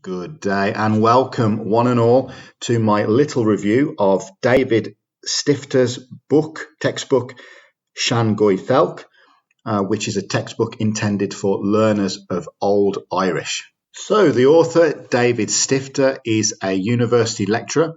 Good day and welcome, one and all, to my little review of David Stifter's textbook, Shan, which is a textbook intended for learners of Old Irish. So, the author, David Stifter, is a university lecturer,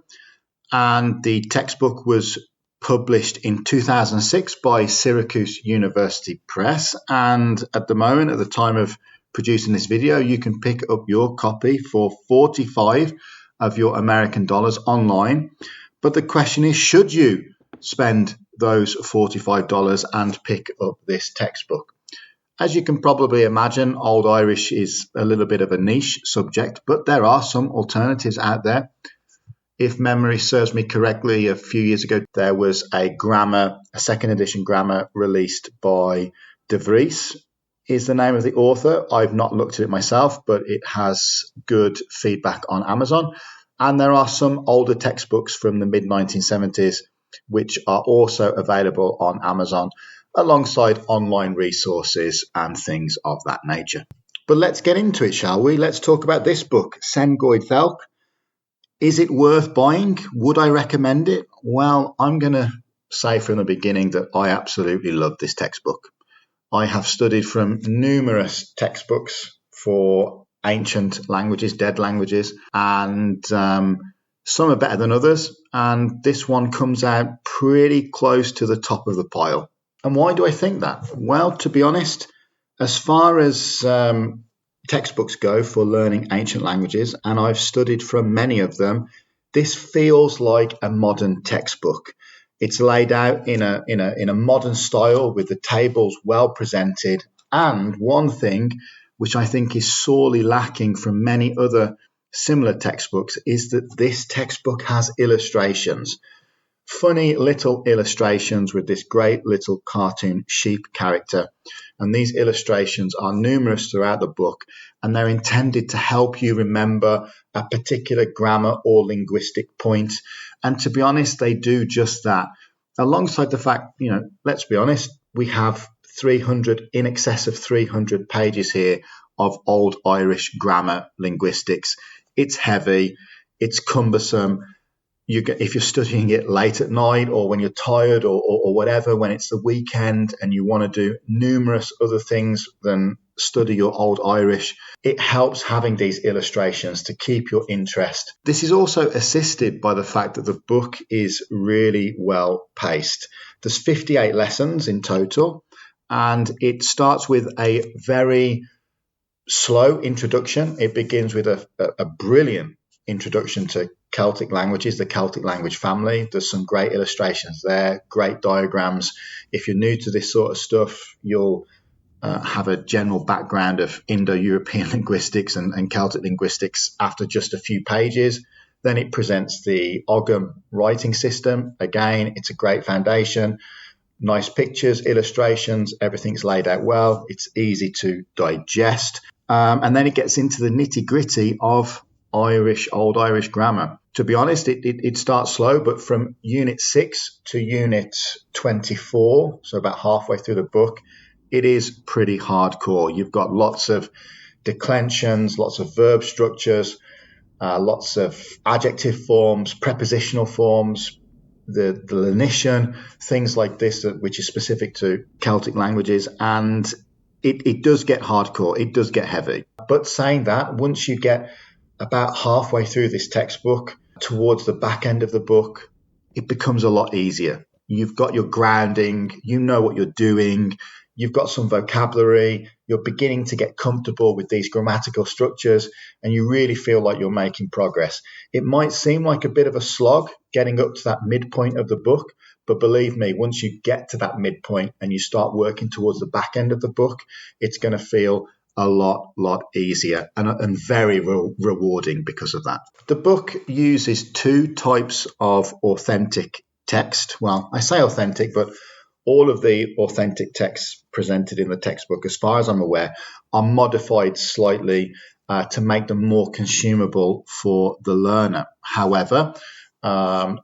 and the textbook was published in 2006 by Syracuse University Press. And at the moment, at the time of producing this video, you can pick up your copy for 45 of your American dollars online. But the question is, should you spend those $45 and pick up this textbook? As you can probably imagine, Old Irish is a little bit of a niche subject, but there are some alternatives out there. If memory serves me correctly, a few years ago, there was a second edition grammar released by De Vries, is the name of the author. I've not looked at it myself, but it has good feedback on Amazon. And there are some older textbooks from the mid-1970s, which are also available on Amazon, alongside online resources and things of that nature. But let's get into it, shall we? Let's talk about this book, Sengoidelc. Is it worth buying? Would I recommend it? Well, I'm going to say from the beginning that I absolutely love this textbook. I have studied from numerous textbooks for ancient languages, dead languages, and some are better than others. And this one comes out pretty close to the top of the pile. And why do I think that? Well, to be honest, as far as textbooks go for learning ancient languages, and I've studied from many of them, this feels like a modern textbook. It's laid out in a modern style with the tables well presented. And one thing which I think is sorely lacking from many other similar textbooks is that this textbook has illustrations. Funny little illustrations with this great little cartoon sheep character. And these illustrations are numerous throughout the book, and they're intended to help you remember a particular grammar or linguistic point. And to be honest, they do just that. Alongside the fact, let's be honest, we have in excess of 300 pages here of Old Irish grammar linguistics. It's heavy, it's cumbersome. If you're studying it late at night or when you're tired or whatever, when it's the weekend and you want to do numerous other things than study your Old Irish, it helps having these illustrations to keep your interest. This is also assisted by the fact that the book is really well paced. There's 58 lessons in total, and it starts with a very slow introduction. It begins with a brilliant introduction to Celtic languages, the Celtic language family. There's some great illustrations there, great diagrams. If you're new to this sort of stuff, you'll have a general background of Indo-European linguistics and Celtic linguistics after just a few pages. Then it presents the Ogham writing system. Again, it's a great foundation. Nice pictures, illustrations, everything's laid out well. It's easy to digest. And then it gets into the nitty-gritty of Old Irish grammar. To be honest, it starts slow, but from Unit 6 to Unit 24, so about halfway through the book, it is pretty hardcore. You've got lots of declensions, lots of verb structures, lots of adjective forms, prepositional forms, the lenition, things like this, which is specific to Celtic languages. And it does get hardcore. It does get heavy. But saying that, once you get about halfway through this textbook, towards the back end of the book, it becomes a lot easier. You've got your grounding, you know what you're doing, you've got some vocabulary, you're beginning to get comfortable with these grammatical structures, and you really feel like you're making progress. It might seem like a bit of a slog getting up to that midpoint of the book, but believe me, once you get to that midpoint and you start working towards the back end of the book, it's going to feel a lot easier and very rewarding because of that. The book uses two types of authentic text. Well, I say authentic, but all of the authentic texts presented in the textbook, as far as I'm aware, are modified slightly to make them more consumable for the learner. However,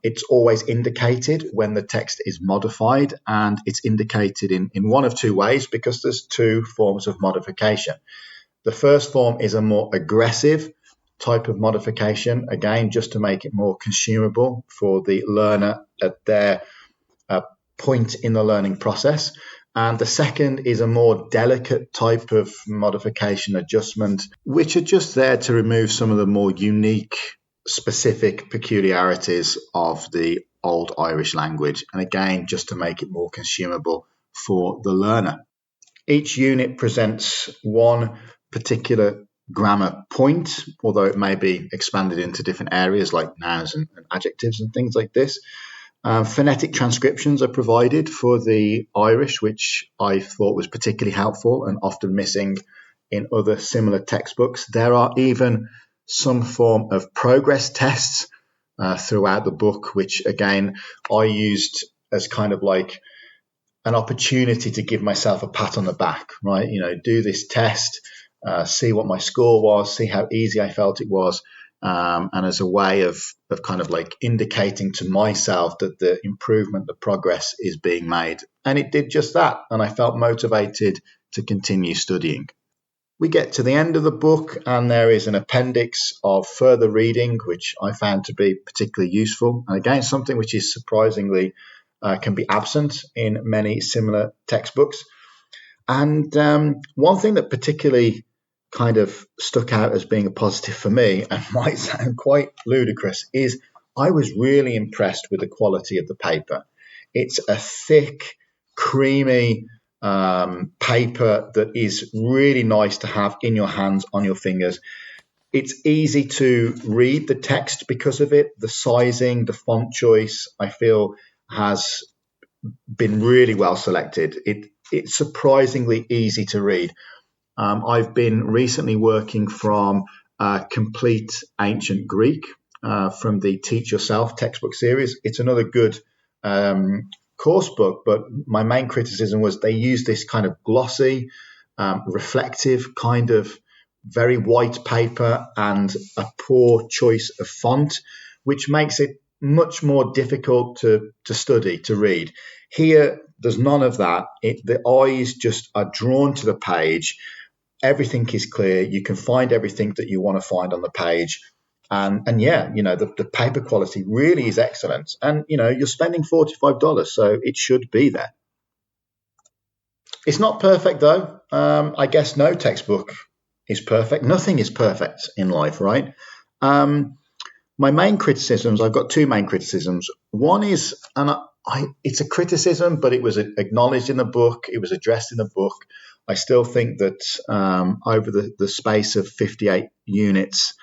it's always indicated when the text is modified, and it's indicated in one of two ways because there's two forms of modification. The first form is a more aggressive type of modification, again, just to make it more consumable for the learner at their point in the learning process. And the second is a more delicate type of modification adjustment, which are just there to remove some of the more unique, specific peculiarities of the Old Irish language. And again, just to make it more consumable for the learner. Each unit presents one particular grammar point, although it may be expanded into different areas like nouns and adjectives and things like this. Phonetic transcriptions are provided for the Irish, which I thought was particularly helpful and often missing in other similar textbooks. There are even some form of progress tests throughout the book, which again I used as kind of like an opportunity to give myself a pat on the back, right? Do this test, see what my score was, see how easy I felt it was. And as a way of kind of like indicating to myself that the improvement, the progress is being made. And it did just that. And I felt motivated to continue studying. We get to the end of the book and there is an appendix of further reading, which I found to be particularly useful. And again, something which is surprisingly can be absent in many similar textbooks. And one thing that particularly kind of stuck out as being a positive for me and might sound quite ludicrous is I was really impressed with the quality of the paper. It's a thick, creamy paper that is really nice to have in your hands, on your fingers. It's easy to read the text because of it. The sizing, the font choice, I feel has been really well selected. It's surprisingly easy to read. I've been recently working from Complete Ancient Greek from the Teach Yourself textbook series. It's another good course book, but my main criticism was they use this kind of glossy, reflective kind of very white paper and a poor choice of font, which makes it much more difficult to study, to read. Here, there's none of that. The eyes just are drawn to the page. Everything is clear. You can find everything that you want to find on the page. And yeah, the paper quality really is excellent. And, you're spending $45, so it should be there. It's not perfect, though. I guess no textbook is perfect. Nothing is perfect in life, right? My main criticisms, I've got two main criticisms. One is, it's a criticism, but it was acknowledged in the book. It was addressed in the book. I still think that over the space of 58 units,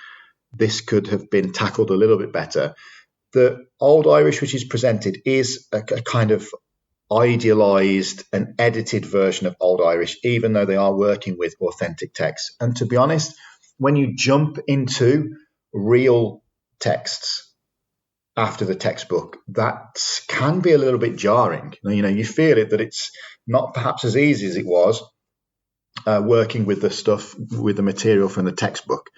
this could have been tackled a little bit better. The Old Irish, which is presented, is a kind of idealized and edited version of Old Irish, even though they are working with authentic texts. And to be honest, when you jump into real texts after the textbook, that can be a little bit jarring. You feel it, that it's not perhaps as easy as it was working with the material from the textbook.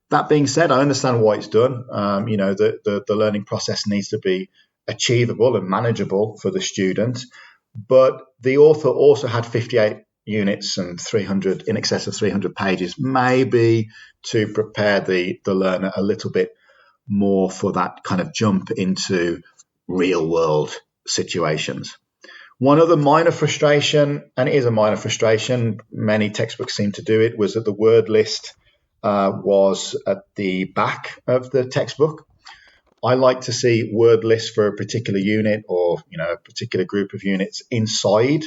That being said, I understand why it's done. The learning process needs to be achievable and manageable for the student. But the author also had 58 units and in excess of 300 pages, maybe to prepare the learner a little bit more for that kind of jump into real world situations. One other minor frustration, and it is a minor frustration, many textbooks seem to do it, was that the word list was at the back of the textbook. I like to see word lists for a particular unit or a particular group of units inside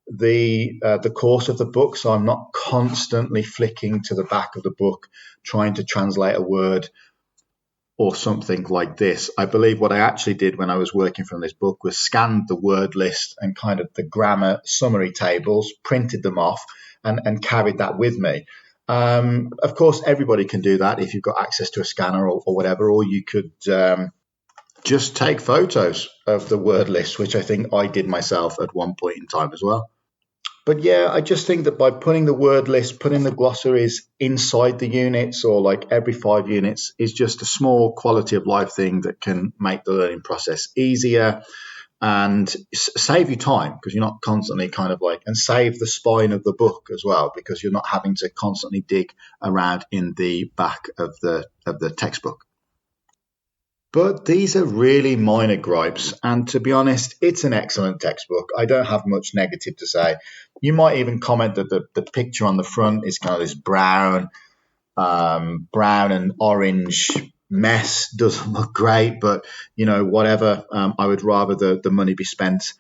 the course of the book, so I'm not constantly flicking to the back of the book trying to translate a word or something like this. I believe what I actually did when I was working from this book was scanned the word list and kind of the grammar summary tables, printed them off and carried that with me. Of course, everybody can do that if you've got access to a scanner or whatever, or you could just take photos of the word list, which I think I did myself at one point in time as well. But yeah, I just think that by putting the word list, putting the glossaries inside the units or like every 5 units is just a small quality of life thing that can make the learning process easier. and save you time, because you're not constantly kind of like, and save the spine of the book as well, because you're not having to constantly dig around in the back of the textbook. But these are really minor gripes, and to be honest, it's an excellent textbook. I don't have much negative to say. You might even comment that the picture on the front is kind of this brown and orange mess. Doesn't look great, but whatever. I would rather the money be spent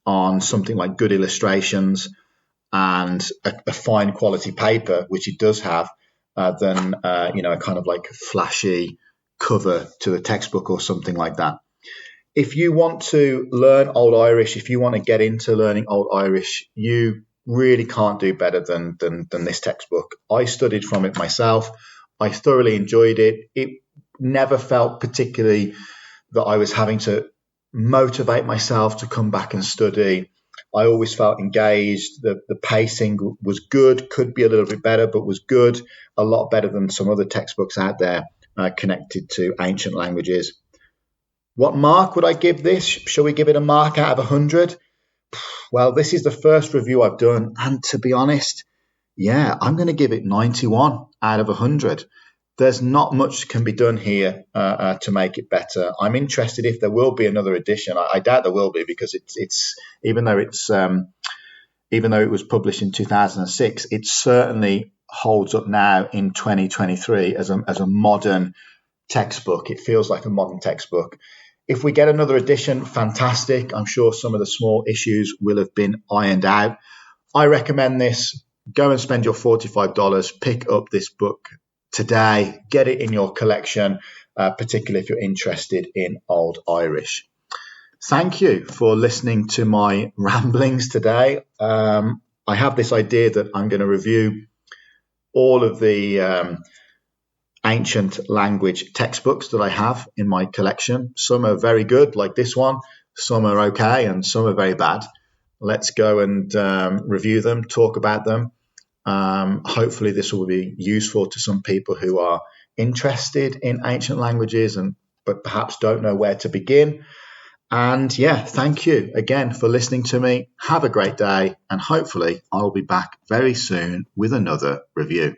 on something like good illustrations and a fine quality paper, which it does have, than a kind of like flashy cover to a textbook or something like that. If you want to learn Old Irish, if you want to get into learning Old Irish, you really can't do better than this textbook. I studied from it myself. I thoroughly enjoyed it. It never felt particularly that I was having to motivate myself to come back and study. I always felt engaged. The pacing was good, could be a little bit better, but was good, a lot better than some other textbooks out there connected to ancient languages. What mark would I give this? Shall we give it a mark out of 100? Well, this is the first review I've done, and to be honest, I'm going to give it 91 out of 100. There's not much can be done here to make it better. I'm interested if there will be another edition. I doubt there will be, because it's even though it was published in 2006, it certainly holds up now in 2023 as a modern textbook. It feels like a modern textbook. If we get another edition, fantastic. I'm sure some of the small issues will have been ironed out. I recommend this. Go and spend your $45. Pick up this book today. Get it in your collection, particularly if you're interested in Old Irish. Thank you for listening to my ramblings today. I have this idea that I'm going to review all of the ancient language textbooks that I have in my collection. Some are very good, like this one. Some are okay, and some are very bad. Let's go and review them, talk about them. Hopefully this will be useful to some people who are interested in ancient languages but perhaps don't know where to begin. And thank you again for listening to me. Have a great day, and hopefully I'll be back very soon with another review.